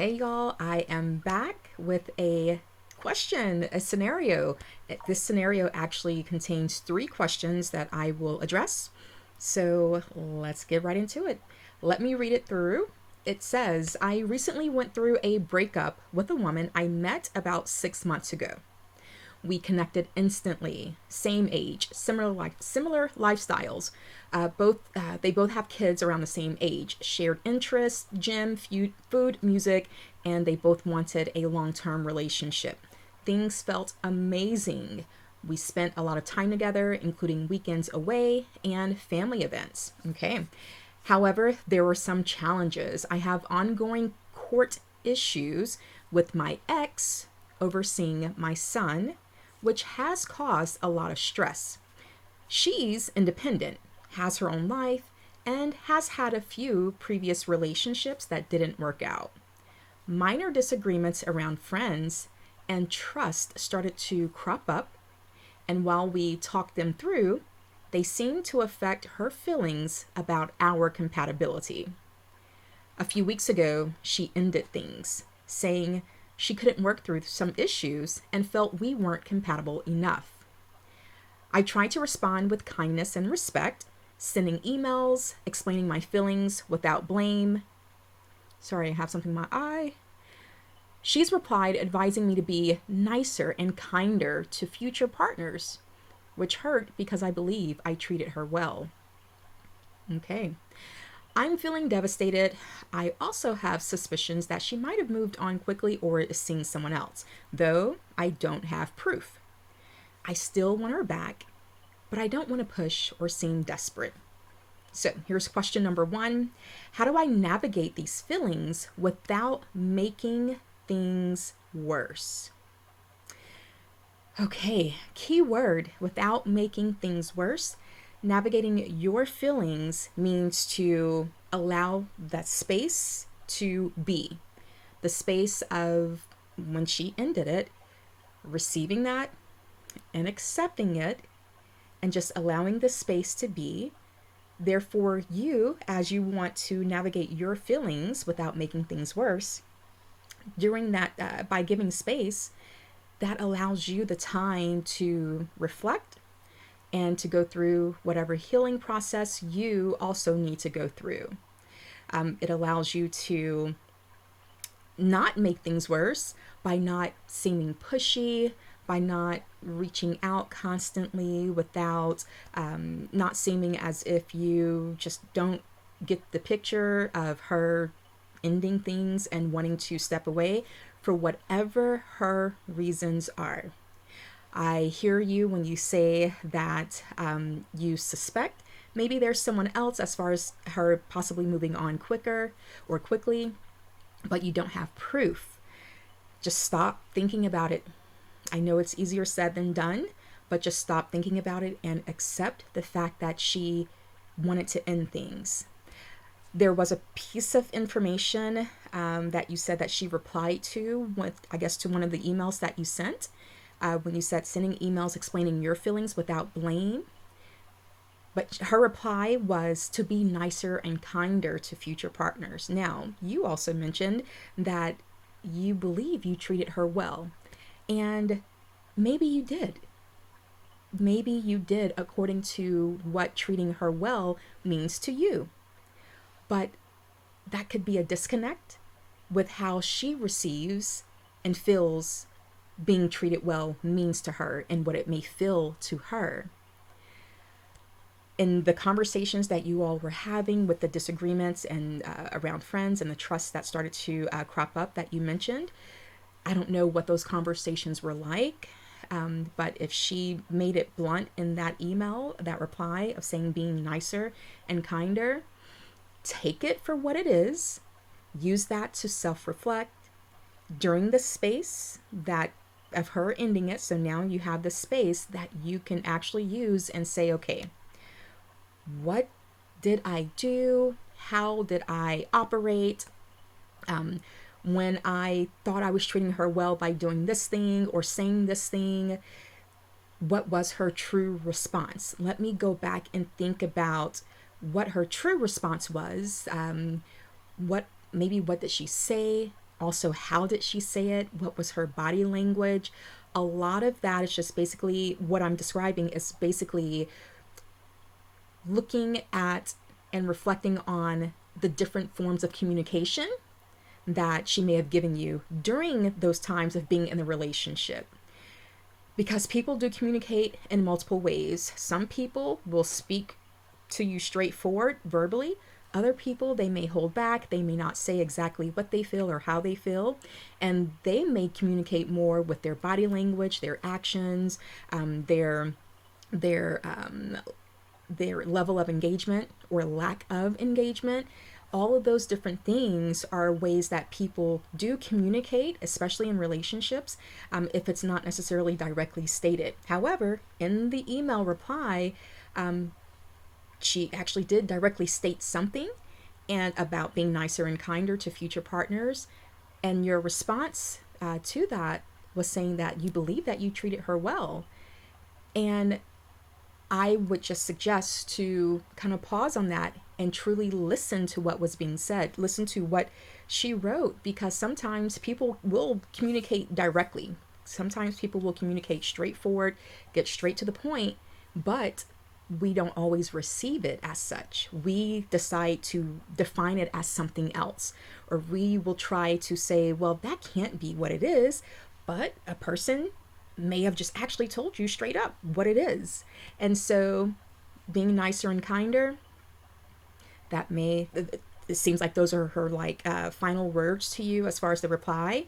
Hey y'all, I am back with a question, a scenario. This scenario actually contains three questions that I will address. So let's get right into it. Let me read it through. It says, I recently went through a breakup with a woman I met about 6 months ago. We connected instantly. Same age, similar lifestyles. They both have kids around the same age. Shared interests, gym, food, music, and they both wanted a long-term relationship. Things felt amazing. We spent a lot of time together, including weekends away and family events. Okay. However, there were some challenges. I have ongoing court issues with my ex overseeing my son, which has caused a lot of stress. She's independent, has her own life, and has had a few previous relationships that didn't work out. Minor disagreements around friends and trust started to crop up, and while we talked them through, they seemed to affect her feelings about our compatibility. A few weeks ago, she ended things, saying she couldn't work through some issues and felt we weren't compatible enough. I tried to respond with kindness and respect, sending emails, explaining my feelings without blame. Sorry, I have something in my eye. She's replied advising me to be nicer and kinder to future partners, which hurt because I believe I treated her well. Okay. I'm feeling devastated. I also have suspicions that she might have moved on quickly or is seeing someone else, though I don't have proof. I still want her back, but I don't want to push or seem desperate. So here's question number one. How do I navigate these feelings without making things worse? Okay, key word, without making things worse. Navigating your feelings means to allow that space to be. The space of when she ended it, receiving that and accepting it, and just allowing the space to be. Therefore, you, as you want to navigate your feelings without making things worse, during that, by giving space, that allows you the time to reflect and to go through whatever healing process you also need to go through. It allows you to not make things worse by not seeming pushy, by not reaching out constantly without not seeming as if you just don't get the picture of her ending things and wanting to step away for whatever her reasons are. I hear you when you say that you suspect maybe there's someone else as far as her possibly moving on quicker or quickly, but you don't have proof. Just stop thinking about it. I know it's easier said than done, but just stop thinking about it and accept the fact that she wanted to end things. There was a piece of information that you said that she replied to, with, I guess, to one of the emails that you sent. When you said sending emails explaining your feelings without blame. But her reply was to be nicer and kinder to future partners. Now, you also mentioned that you believe you treated her well. And maybe you did. Maybe you did according to what treating her well means to you. But that could be a disconnect with how she receives and feels being treated well means to her and what it may feel to her. In the conversations that you all were having with the disagreements and around friends and the trust that started to crop up that you mentioned, I don't know what those conversations were like, but if she made it blunt in that email, that reply of saying being nicer and kinder, take it for what it is. Use that to self-reflect during the space that of her ending it. So now you have the space that you can actually use and say, okay, what did I do? How did I operate? When I thought I was treating her well by doing this thing or saying this thing, what was her true response? Let me go back and think about what her true response was. What did she say? Also, how did she say it? What was her body language? A lot of that is just basically what I'm describing is basically looking at and reflecting on the different forms of communication that she may have given you during those times of being in the relationship. Because people do communicate in multiple ways. Some people will speak to you straightforward verbally. Other people, they may hold back. They may not say exactly what they feel or how they feel. And they may communicate more with their body language, their actions, their their um, their level of engagement or lack of engagement. All of those different things are ways that people do communicate, especially in relationships, if it's not necessarily directly stated. However, in the email reply, she actually did directly state something and about being nicer and kinder to future partners. And your response to that was saying that you believe that you treated her well. And I would just suggest to kind of pause on that and truly listen to what was being said, listen to what she wrote, because sometimes people will communicate directly. Sometimes people will communicate straightforward, get straight to the point, but we don't always receive it as such. We decide to define it as something else, or we will try to say, well, that can't be what it is, but a person may have just actually told you straight up what it is. And so being nicer and kinder, that may, it seems like those are her like final words to you as far as the reply.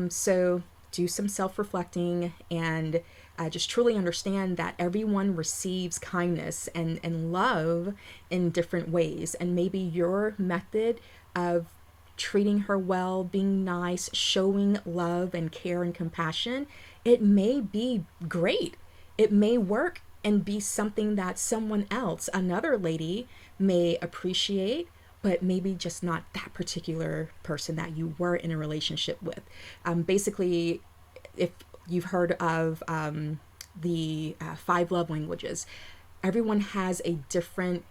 So do some self-reflecting and just truly understand that everyone receives kindness and love in different ways. And maybe your method of treating her well, being nice, showing love and care and compassion, it may be great. It may work and be something that someone else, another lady, may appreciate, but maybe just not that particular person that you were in a relationship with. Basically, if you've heard of the five love languages, everyone has a different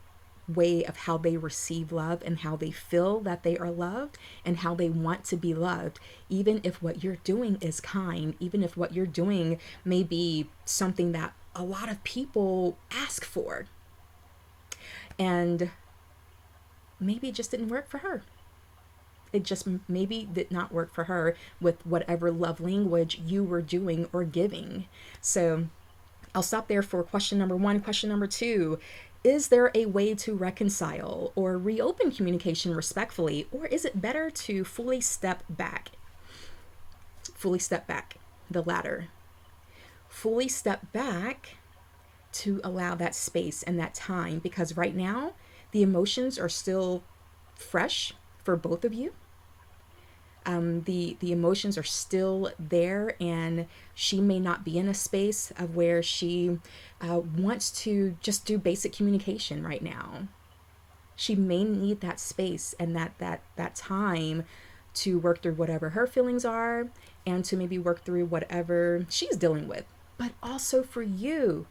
way of how they receive love and how they feel that they are loved and how they want to be loved. Even if what you're doing is kind, even if what you're doing may be something that a lot of people ask for, and maybe it just didn't work for her. It just maybe did not work for her with whatever love language you were doing or giving. So I'll stop there for question number one. Question number two: is there a way to reconcile or reopen communication respectfully, or is it better to fully step back? Fully step back, the latter. Fully step back to allow that space and that time, because right now the emotions are still fresh for both of you. The emotions are still there, and she may not be in a space of where she wants to just do basic communication right now. She may need that space and that time to work through whatever her feelings are and to maybe work through whatever she's dealing with. But also for you,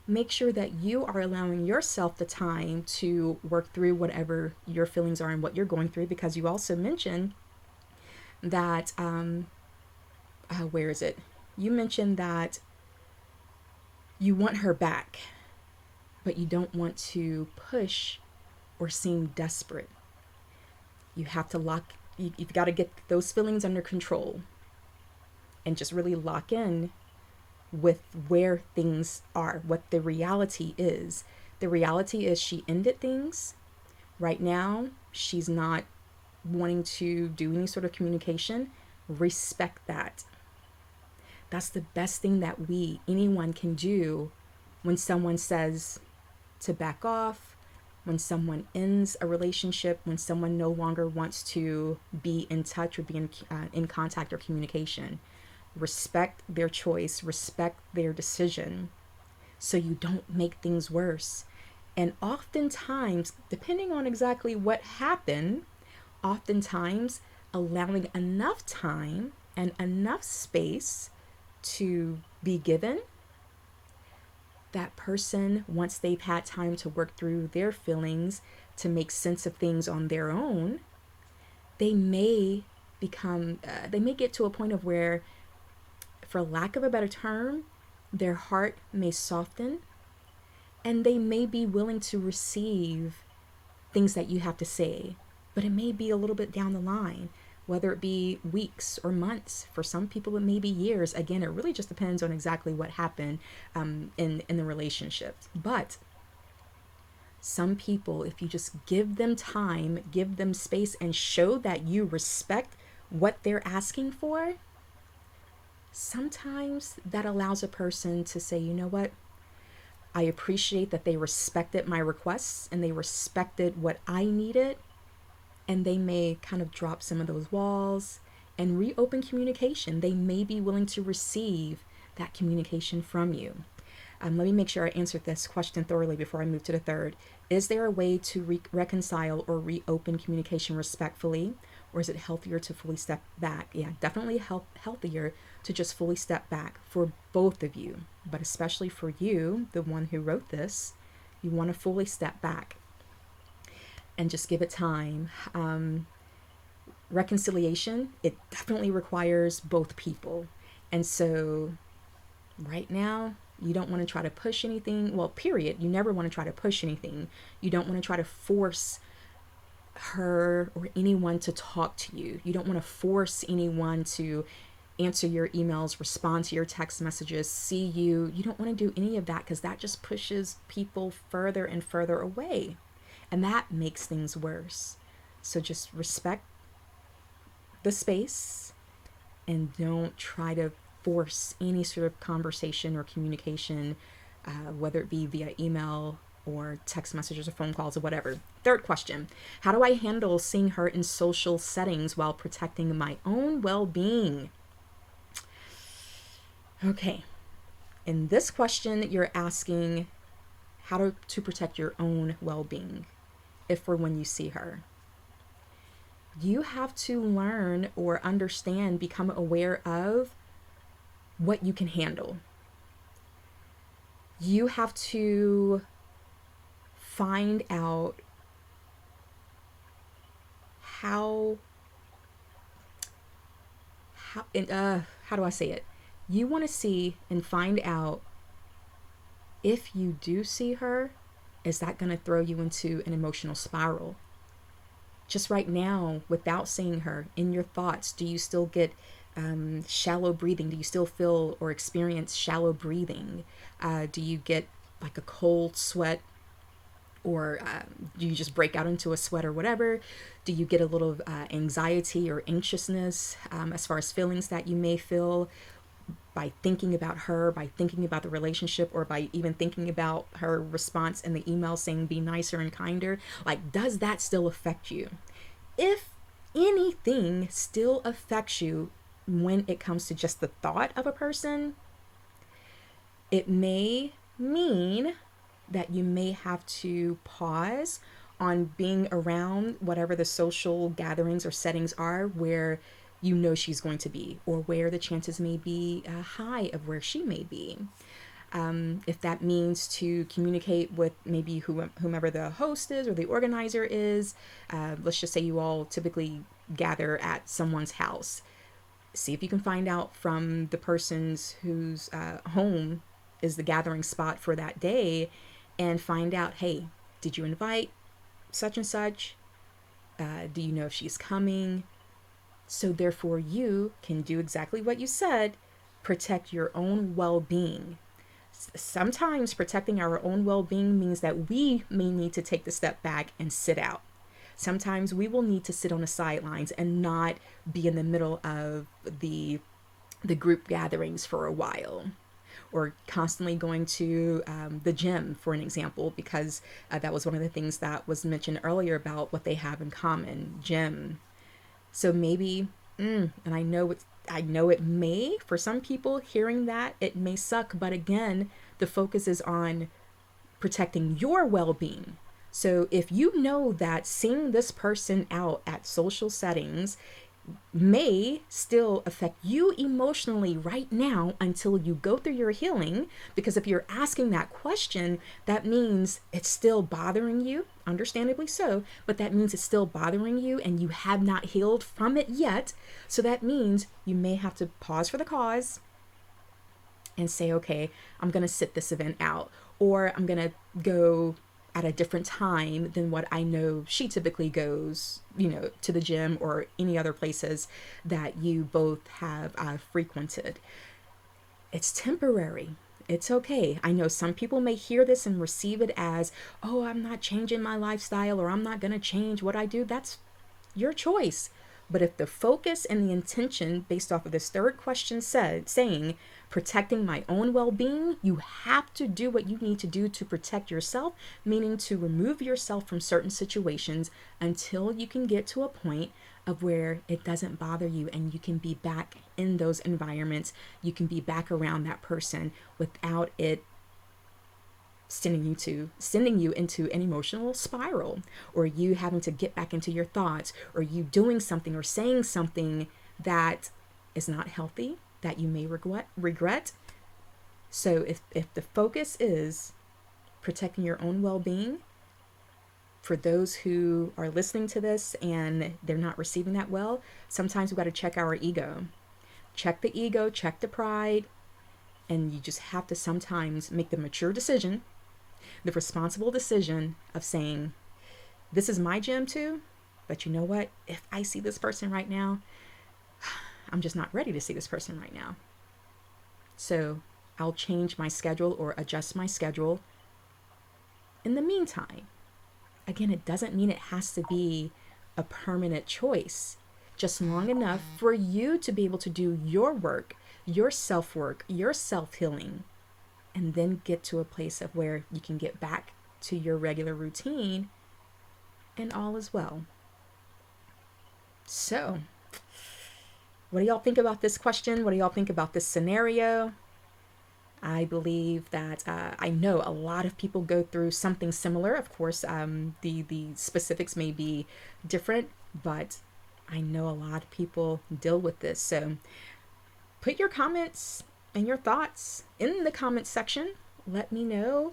make sure that you are allowing yourself the time to work through whatever your feelings are and what you're going through, because you also mentioned that where is it? You mentioned that you want her back, but you don't want to push or seem desperate. You have to you've got to get those feelings under control and just really lock in with where things are, what the reality is. The reality is she ended things. Right now, she's not wanting to do any sort of communication. Respect that. That's the best thing that anyone can do when someone says to back off, when someone ends a relationship, when someone no longer wants to be in touch or be in contact or communication. Respect their choice, respect their decision, so you don't make things worse. And oftentimes, depending on exactly what happened, oftentimes allowing enough time and enough space to be given, that person, once they've had time to work through their feelings, to make sense of things on their own, they may they may get to a point of where, for lack of a better term, their heart may soften, and they may be willing to receive things that you have to say, but it may be a little bit down the line, whether it be weeks or months. For some people, it may be years. Again, it really just depends on exactly what happened in the relationship. But some people, if you just give them time, give them space, and show that you respect what they're asking for, sometimes that allows a person to say, you know what? I appreciate that they respected my requests and they respected what I needed. And they may kind of drop some of those walls and reopen communication. They may be willing to receive that communication from you. Let me make sure I answered this question thoroughly before I move to the third. Is there a way to reconcile or reopen communication respectfully? Or is it healthier to fully step back? Yeah, definitely healthier to just fully step back for both of you. But especially for you, the one who wrote this, you want to fully step back and just give it time. Reconciliation, it definitely requires both people. And so right now, you don't want to try to push anything. Well, period. You never want to try to push anything. You don't want to try to force her or anyone to talk to you. You don't want to force anyone to answer your emails, respond to your text messages, see you. You don't want to do any of that, because that just pushes people further and further away. And that makes things worse. So just respect the space and don't try to force any sort of conversation or communication, whether it be via email or text messages or phone calls or whatever. Third question: how do I handle seeing her in social settings while protecting my own well-being? Okay. In this question, you're asking how to protect your own well-being if or when you see her. You have to learn or understand, become aware of what you can handle. You have to find out how do I say it? You want to see and find out, if you do see her, is that going to throw you into an emotional spiral? Just right now, without seeing her, in your thoughts, do you still get shallow breathing? Do you still feel or experience shallow breathing? Do you get like a cold sweat, or do you just break out into a sweat or whatever? Do you get a little anxiety or anxiousness as far as feelings that you may feel by thinking about her, by thinking about the relationship, or by even thinking about her response in the email saying be nicer and kinder? Like, does that still affect you? If anything still affects you when it comes to just the thought of a person, it may mean that you may have to pause on being around whatever the social gatherings or settings are where you know she's going to be, or where the chances may be high of where she may be. If that means to communicate with maybe whomever the host is or the organizer is, let's just say you all typically gather at someone's house. See if you can find out from the person's whose home is the gathering spot for that day, and find out, hey, did you invite such and such? Do you know if she's coming? So therefore you can do exactly what you said, protect your own well-being. Sometimes protecting our own well-being means that we may need to take the step back and sit out. Sometimes we will need to sit on the sidelines and not be in the middle of the group gatherings for a while, or constantly going to the gym, for an example, because that was one of the things that was mentioned earlier about what they have in common, gym. So maybe, and I know it may, for some people, hearing that, it may suck, but again, the focus is on protecting your well-being. So if you know that seeing this person out at social settings may still affect you emotionally right now until you go through your healing. Because if you're asking that question, that means it's still bothering you, understandably so, but that means it's still bothering you and you have not healed from it yet. So that means you may have to pause for the cause and say, okay, I'm going to sit this event out, or I'm going to go at a different time than what I know she typically goes, to the gym or any other places that you both have frequented. It's temporary. It's okay. I know some people may hear this and receive it as, oh, I'm not changing my lifestyle, or I'm not going to change what I do. That's your choice. But if the focus and the intention based off of this third question saying protecting my own well-being, you have to do what you need to do to protect yourself, meaning to remove yourself from certain situations until you can get to a point of where it doesn't bother you and you can be back in those environments. You can be back around that person without it sending you into an emotional spiral, or you having to get back into your thoughts, or you doing something or saying something that is not healthy that you may regret. So if the focus is protecting your own well-being, for those who are listening to this and they're not receiving that well, sometimes we've got to check our ego. Check the ego, check the pride, and you just have to sometimes make the mature decision, the responsible decision of saying, this is my gym too, but you know what? If I see this person right now, I'm just not ready to see this person right now. So I'll change my schedule or adjust my schedule in the meantime. Again, it doesn't mean it has to be a permanent choice, just long enough for you to be able to do your work, your self-work, your self-healing, and then get to a place of where you can get back to your regular routine and all is well. So, what do y'all think about this question? What do y'all think about this scenario? I believe that I know a lot of people go through something similar. Of course, the specifics may be different, but I know a lot of people deal with this. So put your comments and your thoughts in the comments section. Let me know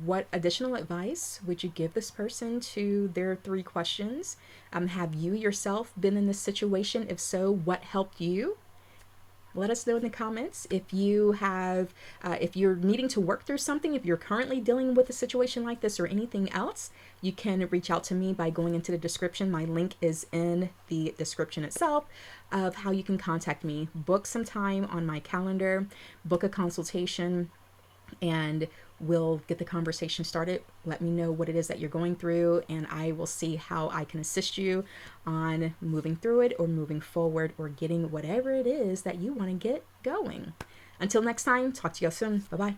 what additional advice would you give this person to their 3 questions. Have you yourself been in this situation? If so, what helped you? Let us know in the comments. If you have, if you're needing to work through something, if you're currently dealing with a situation like this or anything else, you can reach out to me by going into the description. My link is in the description itself of how you can contact me. Book some time on my calendar, book a consultation, and we'll get the conversation started. Let me know what it is that you're going through, and I will see how I can assist you on moving through it or moving forward or getting whatever it is that you want to get going. Until next time, talk to you soon. Bye-bye.